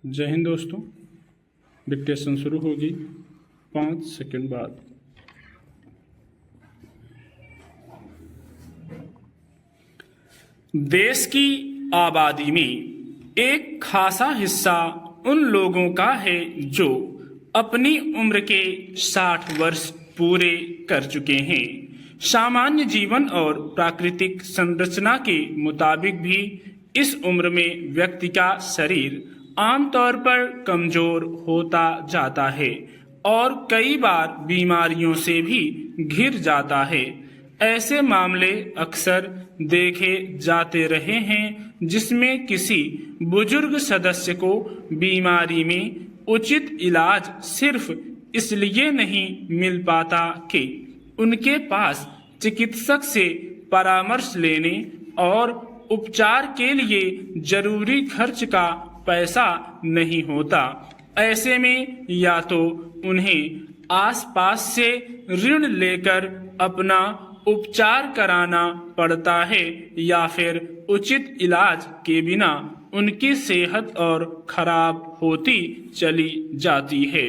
जय हिंद दोस्तों। डिक्टेशन शुरू होगी 5 सेकंड बाद। देश की आबादी में एक खासा हिस्सा उन लोगों का है जो अपनी उम्र के 60 वर्ष पूरे कर चुके हैं। सामान्य जीवन और प्राकृतिक संरचना के मुताबिक भी इस उम्र में व्यक्ति का शरीर आमतौर पर कमजोर होता जाता है और कई बार बीमारियों से भी घिर जाता है। ऐसे मामले अक्सर देखे जाते रहे हैं जिसमें किसी बुजुर्ग सदस्य को बीमारी में उचित इलाज सिर्फ इसलिए नहीं मिल पाता कि उनके पास चिकित्सक से परामर्श लेने और उपचार के लिए जरूरी खर्च का पैसा नहीं होता। ऐसे में या तो उन्हें आसपास से ऋण लेकर अपना उपचार कराना पड़ता है या फिर उचित इलाज के बिना उनकी सेहत और खराब होती चली जाती है।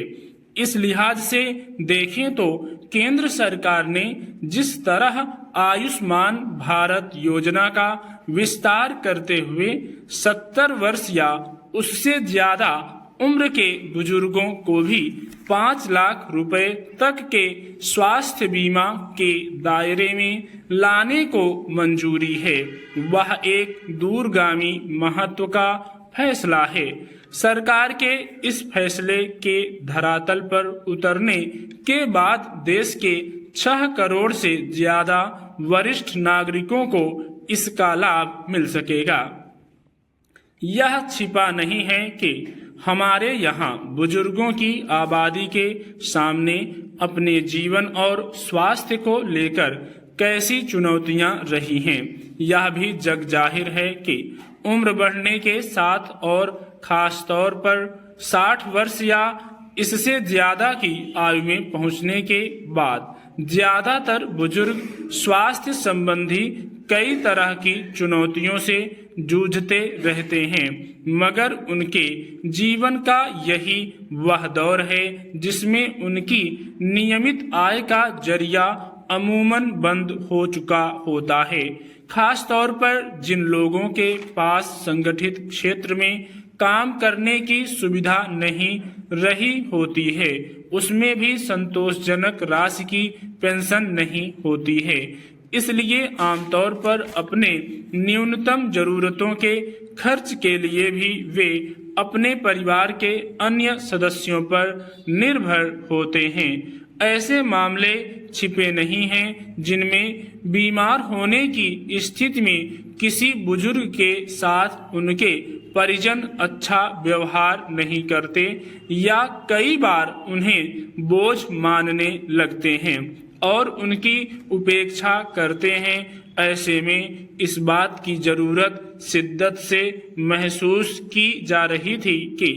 इस लिहाज से देखें तो केंद्र सरकार ने जिस तरह आयुष्मान भारत योजना का विस्तार करते हुए 70 वर्ष या उससे ज्यादा उम्र के बुजुर्गों को भी 5 लाख रुपए तक के स्वास्थ्य बीमा के दायरे में लाने को मंजूरी है, वह एक दूरगामी महत्व का फैसला है। सरकार के इस फैसले के धरातल पर उतरने के बाद देश के 6 करोड़ से ज्यादा वरिष्ठ नागरिकों को इसका लाभ मिल सकेगा। यह छिपा नहीं है कि हमारे यहाँ बुजुर्गों की आबादी के सामने अपने जीवन और स्वास्थ्य को लेकर कैसी चुनौतियां रही हैं। यह भी जग जाहिर है कि उम्र बढ़ने के साथ और खास तौर पर 60 वर्ष या इससे ज्यादा की आयु में पहुंचने के बाद ज्यादातर बुजुर्ग स्वास्थ्य संबंधी कई तरह की चुनौतियों से जूझते रहते हैं, मगर उनके जीवन का यही वह दौर है जिसमें उनकी नियमित आय का जरिया अमूमन बंद हो चुका होता है। खास तौर पर जिन लोगों के पास संगठित क्षेत्र में काम करने की सुविधा नहीं रही होती है, उसमें भी संतोषजनक राशि की पेंशन नहीं होती है। इसलिए आमतौर पर अपने न्यूनतम जरूरतों के खर्च के लिए भी वे अपने परिवार के अन्य सदस्यों पर निर्भर होते हैं। ऐसे मामले छिपे नहीं हैं जिनमें बीमार होने की स्थिति में किसी बुजुर्ग के साथ उनके परिजन अच्छा व्यवहार नहीं करते या कई बार उन्हें बोझ मानने लगते हैं और उनकी उपेक्षा करते हैं। ऐसे में इस बात की जरूरत शिद्दत से महसूस की जा रही थी कि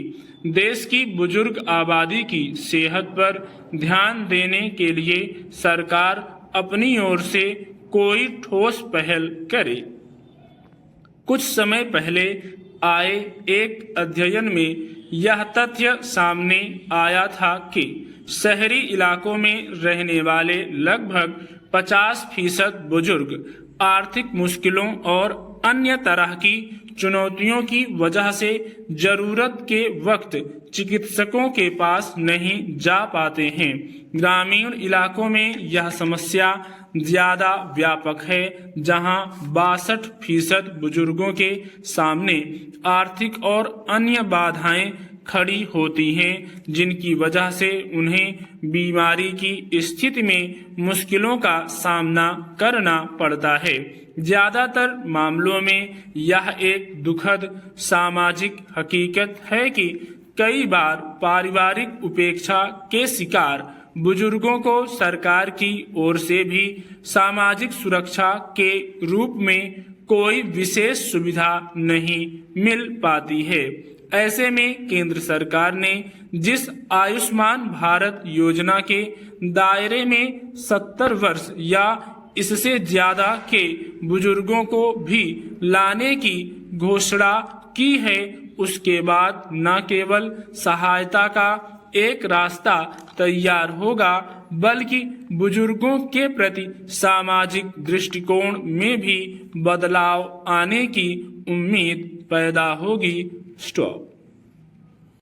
देश की बुजुर्ग आबादी की सेहत पर ध्यान देने के लिए सरकार अपनी ओर से कोई ठोस पहल करे। कुछ समय पहले आए एक अध्ययन में यह तथ्य सामने आया था कि शहरी इलाकों में रहने वाले लगभग 50% बुजुर्ग आर्थिक मुश्किलों और अन्य तरह की चुनौतियों की वजह से जरूरत के वक्त चिकित्सकों के पास नहीं जा पाते हैं। ग्रामीण इलाकों में यह समस्या ज्यादा व्यापक है, जहां 62% बुजुर्गों के सामने आर्थिक और अन्य बाधाएं खड़ी होती हैं, जिनकी वजह से उन्हें बीमारी की स्थिति में मुश्किलों का सामना करना पड़ता है। ज्यादातर मामलों में यह एक दुखद सामाजिक हकीकत है कि कई बार पारिवारिक उपेक्षा के शिकार बुजुर्गों को सरकार की ओर से भी सामाजिक सुरक्षा के रूप में कोई विशेष सुविधा नहीं मिल पाती है। ऐसे में केंद्र सरकार ने जिस आयुष्मान भारत योजना के दायरे में 70 वर्ष या इससे ज्यादा के बुजुर्गों को भी लाने की घोषणा की है, उसके बाद न केवल सहायता का एक रास्ता तैयार होगा, बल्कि बुजुर्गों के प्रति सामाजिक दृष्टिकोण में भी बदलाव आने की उम्मीद पैदा होगी। स्टॉप।